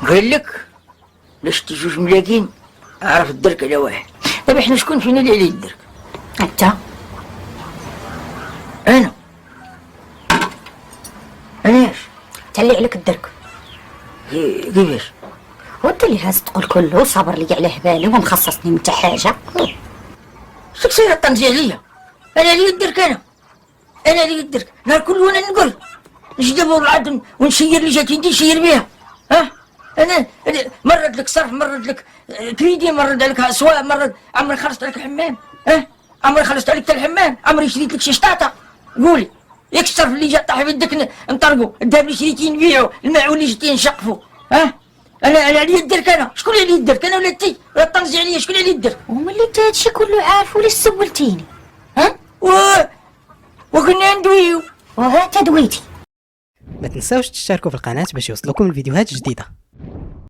قال لك لاش جوج ملاكين اعرف الدرك على واحد. دابا حنا شكون فينا اللي عليه الدرك؟ انت. انا علاش؟ انت اللي عليك الدرك. كيفاش؟ وانت اللي هاز تقول كله صابر لي على بالي ومخصصني من تا حاجه. شك سير طنجي عليا؟ انا اللي الدرك، انا اللي الدرك، نهار كل وانا نقول نجدب العاد ونشير اللي جات يدي نشير بها. ها انا مرد لك صرف، مرد لك كريدي، مرد لك اسواق، مرد عمري خلصت لك الحمام. عمري خلصت عليك الحمام، عمري شريت لك شي شطاطه. قولي ياك الصرف اللي جا طاح في يدك نطرقوا، الذهب اللي شريتي نبيعوا، الماعون اللي جبتي نشقفوا. انا عليا الدرك، انا شكون اللي الدرك؟ انا ولا انتي؟ ولا طنزي عليا شكون اللي الدرك؟ وملي انت هادشي كله عارف وليش سولتيني؟ وكنا ندويو وها تدويتي. ما تنساوش تشتركوا في القناة باش يوصلكم الفيديوهات الجديدة.